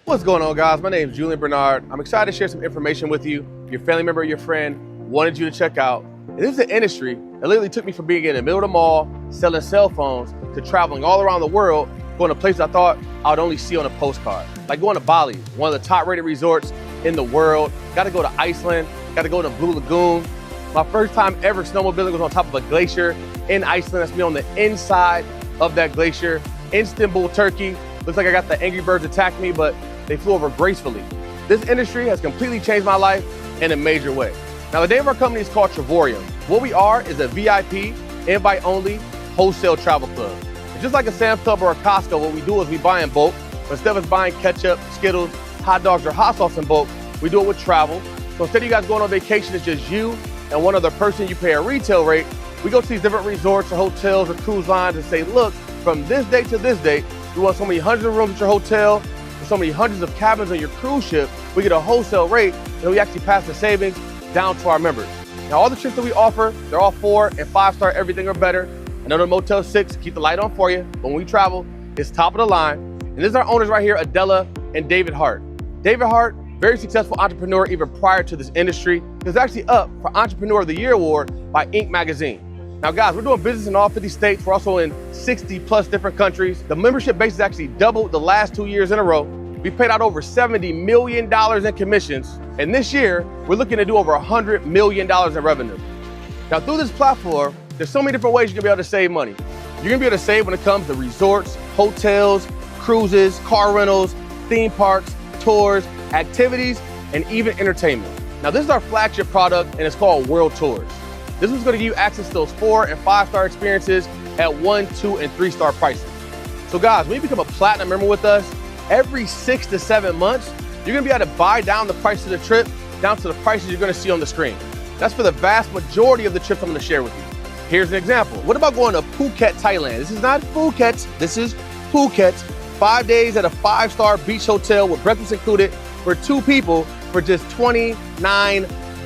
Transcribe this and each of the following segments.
What's going on, guys? My name is Julian Bernard. I'm excited to share some information with you. Your family member or your friend wanted you to check out. And this is an industry that literally took me from being in the middle of the mall, selling cell phones, to traveling all around the world, going to places I thought I would only see on a postcard. Like going to Bali, one of the top rated resorts in the world. Got to go to Iceland, got to go to Blue Lagoon. My first time ever snowmobiling was on top of a glacier in Iceland. That's me on the inside of that glacier. Istanbul, Turkey. Looks like I got the Angry Birds attack me, but they flew over gracefully. This industry has completely changed my life in a major way. Now, the name of our company is called Travorium. What we are is a VIP, invite-only, wholesale travel club. And just like a Sam's Club or a Costco, what we do is we buy in bulk. But instead of us buying ketchup, Skittles, hot dogs, or hot sauce in bulk, we do it with travel. So instead of you guys going on vacation, it's just you and one other person. You pay a retail rate. We go to these different resorts or hotels or cruise lines and say, look, from this date to this date, we want so many hundreds of rooms at your hotel, so many hundreds of cabins on your cruise ship. We get a wholesale rate, and we actually pass the savings down to our members. Now, all the trips that we offer, they're all 4- and 5-star, everything or better. I know the Motel 6, keep the light on for you. But when we travel, it's top of the line. And this is our owners right here, Adela and David Hart. David Hart, very successful entrepreneur even prior to this industry. He was actually up for Entrepreneur of the Year award by Inc. magazine. Now, guys, we're doing business in all 50 states. We're also in 60 plus different countries. The membership base has actually doubled the last 2 years in a row. We paid out over $70 million in commissions. And this year, we're looking to do over $100 million in revenue. Now, through this platform, there's so many different ways you're gonna be able to save money. You're gonna be able to save when it comes to resorts, hotels, cruises, car rentals, theme parks, tours, activities, and even entertainment. Now, this is our flagship product, and it's called World Tours. This is gonna give you access to those 4- and 5-star experiences at 1-, 2-, and 3-star prices. So guys, when you become a platinum member with us, every 6 to 7 months, you're gonna be able to buy down the price of the trip down to the prices you're gonna see on the screen. That's for the vast majority of the trips I'm gonna share with you. Here's an example. What about going to Phuket, Thailand? This is not Phuket, this is Phuket. 5 days at a 5-star beach hotel with breakfast included for 2 people for just $29.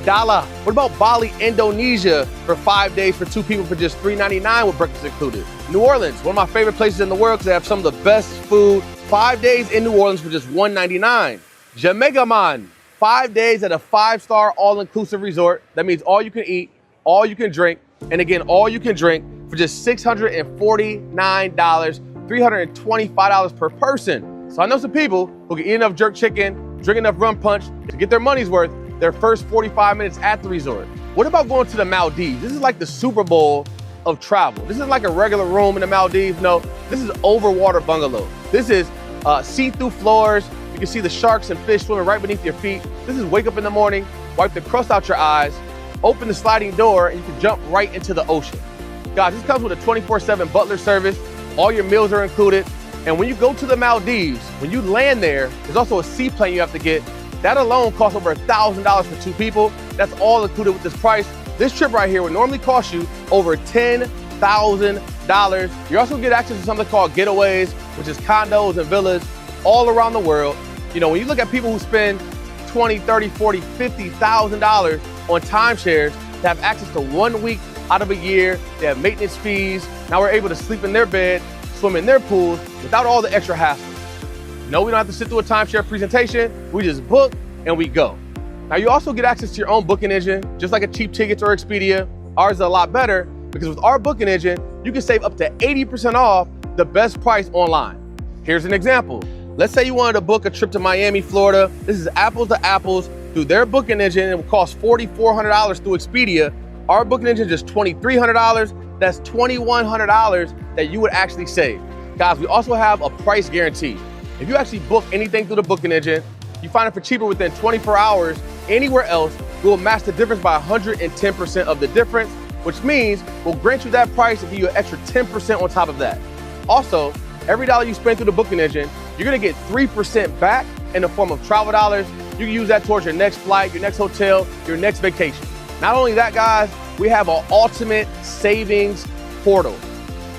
What about Bali, Indonesia for 5 days for 2 people for just $3.99 with breakfast included? New Orleans, one of my favorite places in the world because they have some of the best food. 5 days in New Orleans for just $1.99. Jamaica Man, 5 days at a 5-star all-inclusive resort. That means all you can eat, all you can drink, and again, all you can drink for just $649, $325 per person. So I know some people who can eat enough jerk chicken, drink enough rum punch to get their money's worth their first 45 minutes at the resort. What about going to the Maldives? This is like the Super Bowl of travel. This is like a regular room in the Maldives. No, this is overwater bungalow. This is see-through floors. You can see the sharks and fish swimming right beneath your feet. This is wake up in the morning, wipe the crust out your eyes, open the sliding door, and you can jump right into the ocean. Guys, this comes with a 24/7 butler service. All your meals are included. And when you go to the Maldives, when you land there, there's also a seaplane you have to get. That alone costs over $1,000 for 2 people. That's all included with this price. This trip right here would normally cost you over $10,000. You also get access to something called getaways, which is condos and villas all around the world. You know, when you look at people who spend $20,000, $30,000, $40,000, $50,000 on timeshares to have access to 1 week out of a year, they have maintenance fees. Now we're able to sleep in their bed, swim in their pools without all the extra hassle. No, we don't have to sit through a timeshare presentation. We just book and we go. Now you also get access to your own booking engine, just like a Cheap Tickets or Expedia. Ours is a lot better because with our booking engine, you can save up to 80% off the best price online. Here's an example. Let's say you wanted to book a trip to Miami, Florida. This is apples to apples through their booking engine. It will cost $4,400 through Expedia. Our booking engine is just $2,300. That's $2,100 that you would actually save. Guys, we also have a price guarantee. If you actually book anything through the booking engine, you find it for cheaper within 24 hours anywhere else, we will match the difference by 110% of the difference, which means we'll grant you that price and give you an extra 10% on top of that. Also, every dollar you spend through the booking engine, you're gonna get 3% back in the form of travel dollars. You can use that towards your next flight, your next hotel, your next vacation. Not only that, guys, we have our ultimate savings portal.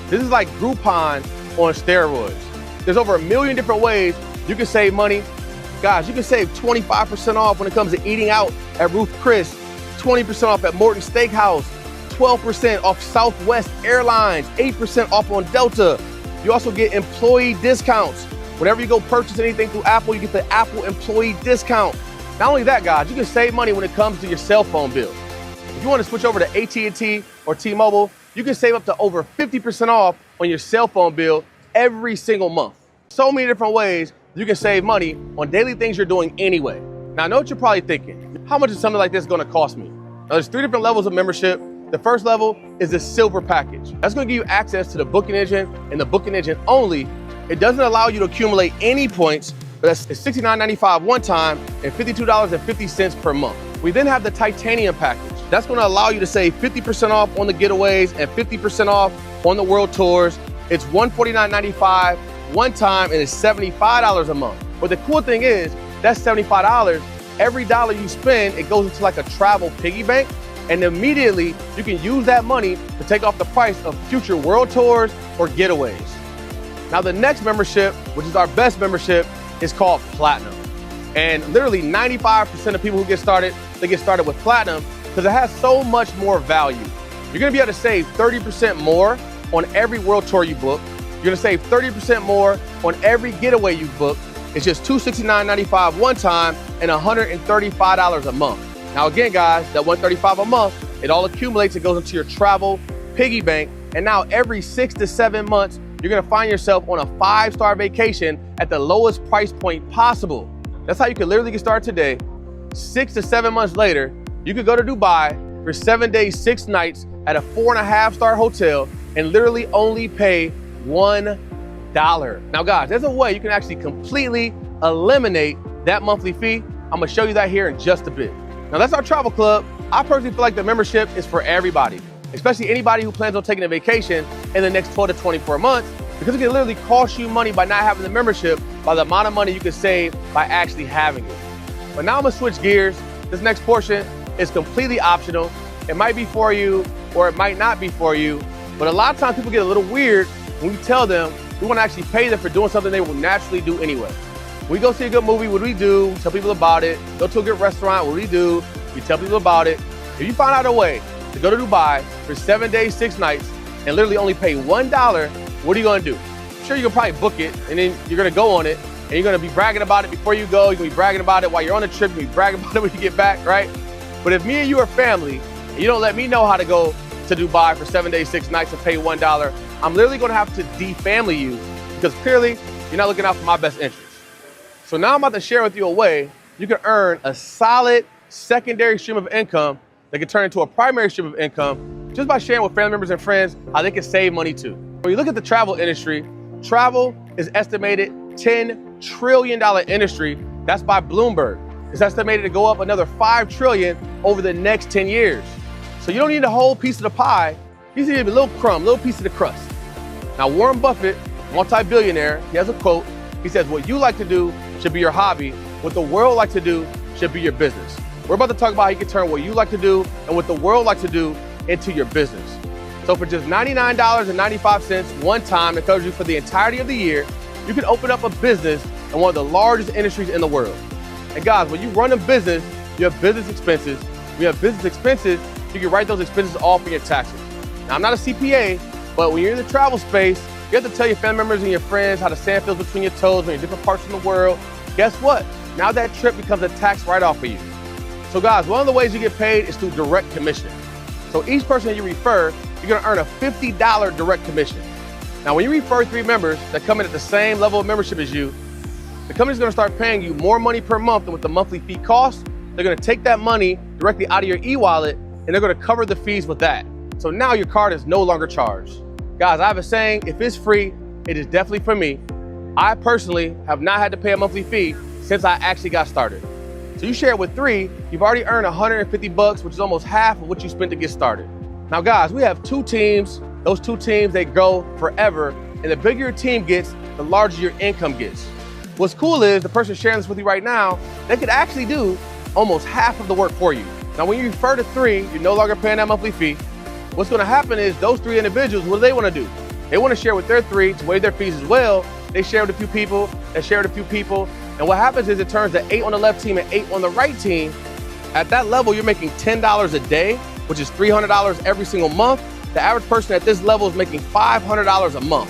This is like Groupon on steroids. There's over 1 million different ways you can save money. Guys, you can save 25% off when it comes to eating out at Ruth Chris, 20% off at Morton Steakhouse, 12% off Southwest Airlines, 8% off on Delta. You also get employee discounts, Whenever you go purchase anything through Apple, you get the Apple employee discount. Not only that, guys, you can save money when it comes to your cell phone bill. If you want to switch over to AT&T or T-Mobile, you can save up to over 50% off on your cell phone bill every single month. So many different ways you can save money on daily things you're doing anyway. Now, I know what you're probably thinking. How much is something like this going to cost me? Now, there's 3 different levels of membership. The first level is the silver package. That's going to give you access to the booking engine and the booking engine only. It doesn't allow you to accumulate any points, but it's $69.95 one time and $52.50 per month. We then have the titanium package. That's going to allow you to save 50% off on the getaways and 50% off on the world tours. It's $149.95 one time and it's $75 a month. But the cool thing is, that's $75. Every dollar you spend, it goes into like a travel piggy bank, and immediately you can use that money to take off the price of future world tours or getaways. Now, the next membership, which is our best membership, is called Platinum. And literally 95% of people who get started, they get started with Platinum because it has so much more value. You're gonna be able to save 30% more on every world tour you book. You're gonna save 30% more on every getaway you book. It's just $269.95 one time and $135 a month. Now again, guys, that $135 a month, it all accumulates, it goes into your travel piggy bank. And now every 6 to 7 months, you're gonna find yourself on a 5-star vacation at the lowest price point possible. That's how you can literally get started today. 6 to 7 months later, you could go to Dubai for 7 days, 6 nights at a 4.5-star hotel and literally only pay $1. Now guys, there's a way you can actually completely eliminate that monthly fee. I'm gonna show you that here in just a bit. Now that's our travel club. I personally feel like the membership is for everybody, especially anybody who plans on taking a vacation in the next 12 to 24 months, because it can literally cost you money by not having the membership by the amount of money you can save by actually having it. But now I'm gonna switch gears. This next portion is completely optional. It might be for you or it might not be for you, but a lot of times people get a little weird when we tell them we wanna actually pay them for doing something they will naturally do anyway. We go see a good movie, what do we do? Tell people about it. Go to a good restaurant, what do we do? We tell people about it. If you find out a way to go to Dubai for 7 days, 6 nights, and literally only pay $1, what are you gonna do? Sure, you can probably book it, and then you're gonna go on it, and you're gonna be bragging about it before you go. You're gonna be bragging about it while you're on the trip. You're gonna be bragging about it when you get back, right? But if me and you are family, and you don't let me know how to go to Dubai for 7 days, 6 nights and pay $1, I'm literally gonna have to de-family you because clearly you're not looking out for my best interest. So now I'm about to share with you a way you can earn a solid secondary stream of income that can turn into a primary stream of income just by sharing with family members and friends how they can save money too. When you look at the travel industry, travel is estimated $10 trillion industry. That's by Bloomberg. It's estimated to go up another $5 trillion over the next 10 years. So you don't need a whole piece of the pie. You just need a little crumb, a little piece of the crust. Now, Warren Buffett, multi-billionaire, he has a quote. He says, what you like to do should be your hobby. What the world likes to do should be your business. We're about to talk about how you can turn what you like to do and what the world likes to do into your business. So for just $99.95 one time that covers you for the entirety of the year, you can open up a business in one of the largest industries in the world. And guys, when you run a business, you have business expenses. When you have business expenses, you can write those expenses off in your taxes. Now, I'm not a CPA, but when you're in the travel space, you have to tell your family members and your friends how the sand feels between your toes when you're in different parts of the world. Guess what? Now that trip becomes a tax write-off for you. So guys, one of the ways you get paid is through direct commission. So each person that you refer, you're gonna earn a $50 direct commission. Now, when you refer 3 members that come in at the same level of membership as you, the company's gonna start paying you more money per month than what the monthly fee costs. They're gonna take that money directly out of your e-wallet and they're gonna cover the fees with that. So now your card is no longer charged. Guys, I have a saying, if it's free, it is definitely for me. I personally have not had to pay a monthly fee since I actually got started. So you share it with 3, you've already earned $150, which is almost half of what you spent to get started. Now guys, we have 2 teams. Those 2 teams, they go forever. And the bigger your team gets, the larger your income gets. What's cool is the person sharing this with you right now, they could actually do almost half of the work for you. Now, when you refer to 3, you're no longer paying that monthly fee. What's gonna happen is those 3 individuals, what do they wanna do? They wanna share with their 3 to waive their fees as well. They share with a few people, they share with a few people. And what happens is it turns to 8 on the left team and 8 on the right team. At that level, you're making $10 a day, which is $300 every single month. The average person at this level is making $500 a month.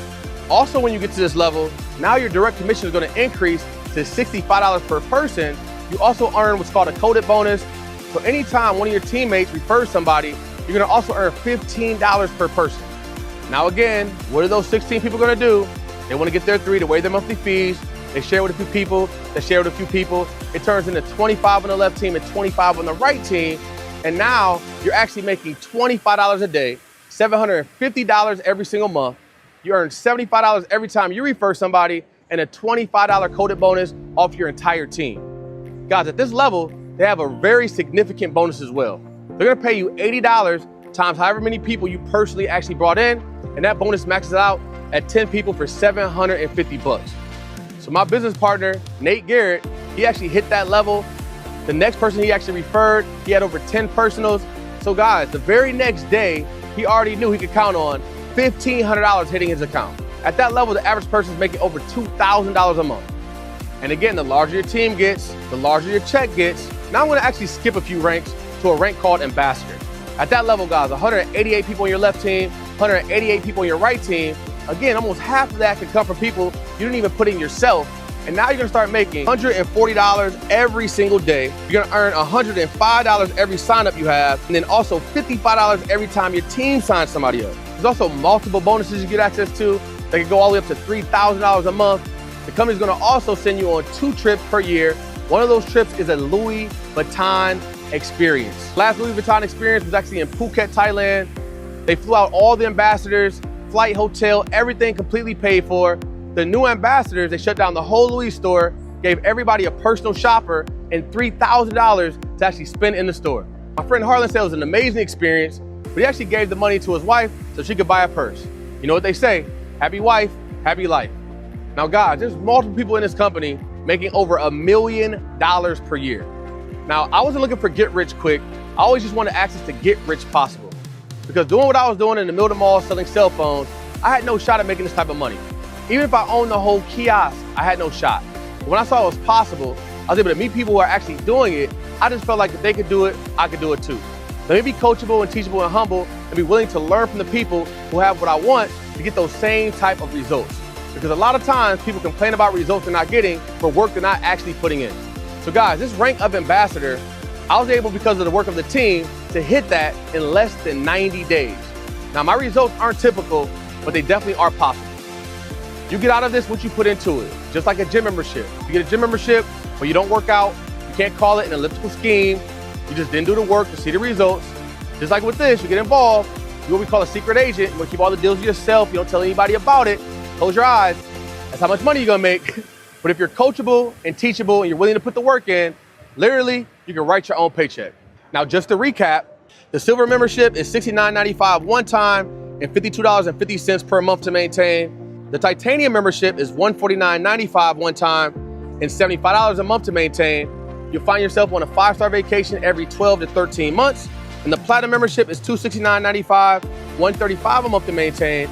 Also, when you get to this level, now your direct commission is going to increase to $65 per person. You also earn what's called a coded bonus. So anytime one of your teammates refers somebody, you're going to also earn $15 per person. Now again, what are those 16 people going to do? They want to get their 3 to waive their monthly fees. They share with a few people. They share with a few people. It turns into 25 on the left team and 25 on the right team. And now you're actually making $25 a day, $750 every single month. You earn $75 every time you refer somebody and a $25 coded bonus off your entire team. Guys, at this level, they have a very significant bonus as well. They're going to pay you $80 times however many people you personally actually brought in. And that bonus maxes out at 10 people for $750. So my business partner, Nate Garrett, he actually hit that level. The next person he actually referred, he had over 10 personals. So guys, the very next day, he already knew he could count on $1,500 hitting his account. At that level, the average person is making over $2,000 a month. And again, the larger your team gets, the larger your check gets. Now I'm gonna actually skip a few ranks to a rank called ambassador. At that level, guys, 188 people on your left team, 188 people on your right team. Again, almost half of that could come from people you didn't even put in yourself. And now you're gonna start making $140 every single day. You're gonna earn $105 every sign up you have, and then also $55 every time your team signs somebody up. There's also multiple bonuses you get access to. They can go all the way up to $3,000 a month. The company's gonna also send you on 2 trips per year. One of those trips is a Louis Vuitton experience. Last Louis Vuitton experience was actually in Phuket, Thailand. They flew out all the ambassadors, flight, hotel, everything completely paid for. The new ambassadors, they shut down the whole Louis store, gave everybody a personal shopper and $3,000 to actually spend in the store. My friend Harlan said it was an amazing experience, but he actually gave the money to his wife so she could buy a purse. You know what they say, happy wife, happy life. Now guys, there's multiple people in this company making over $1 million per year. Now, I wasn't looking for get rich quick. I always just wanted access to get rich possible. Because doing what I was doing in the middle of the mall selling cell phones, I had no shot at making this type of money. Even if I owned the whole kiosk, I had no shot. But when I saw it was possible, I was able to meet people who are actually doing it. I just felt like if they could do it, I could do it too. Let me be coachable and teachable and humble and be willing to learn from the people who have what I want to get those same type of results. Because a lot of times people complain about results they're not getting for work they're not actually putting in. So guys, this rank of ambassador, I was able, because of the work of the team, to hit that in less than 90 days. Now, my results aren't typical, but they definitely are possible. You get out of this what you put into it, just like a gym membership. You get a gym membership, but you don't work out, you can't call it an elliptical scheme. You just didn't do the work to see the results. Just like with this, you get involved, you're what we call a secret agent. You're gonna keep all the deals to yourself. You don't tell anybody about it. Close your eyes. That's how much money you're gonna make. But if you're coachable and teachable and you're willing to put the work in, literally, you can write your own paycheck. Now, just to recap, the silver membership is $69.95 one time and $52.50 per month to maintain. The titanium membership is $149.95 one time and $75 a month to maintain. You'll find yourself on a 5-star vacation every 12 to 13 months. And the platinum membership is $269.95, $135 a month to maintain.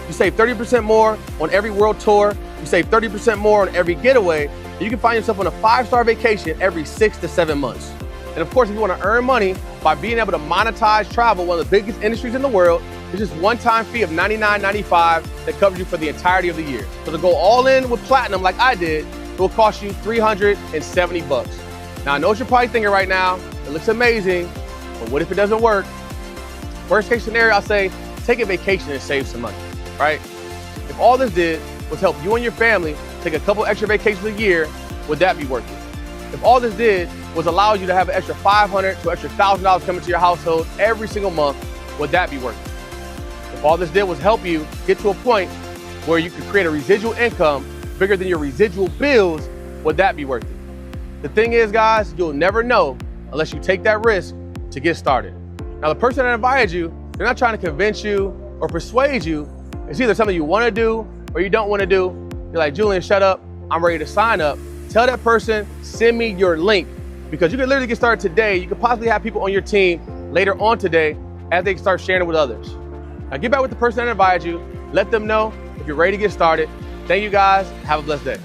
You save 30% more on every world tour. You save 30% more on every getaway. You can find yourself on a 5-star vacation every 6 to 7 months. And of course, if you want to earn money by being able to monetize travel, one of the biggest industries in the world, there's just one-time fee of $99.95 that covers you for the entirety of the year. So to go all in with platinum like I did, it will cost you $370. Now, I know what you're probably thinking right now. It looks amazing, but what if it doesn't work? Worst case scenario, I'll say, take a vacation and save some money, right? If all this did was help you and your family take a couple extra vacations a year, would that be worth it? If all this did was allow you to have an extra $500 to extra $1,000 coming to your household every single month, would that be worth it? If all this did was help you get to a point where you could create a residual income bigger than your residual bills, would that be worth it? The thing is, guys, you'll never know unless you take that risk to get started. Now, the person that invited you, they're not trying to convince you or persuade you. It's either something you want to do or you don't want to do. You're like, Julian, shut up. I'm ready to sign up. Tell that person, send me your link, because you can literally get started today. You could possibly have people on your team later on today as they start sharing it with others. Now get back with the person that invited you. Let them know if you're ready to get started. Thank you guys. Have a blessed day.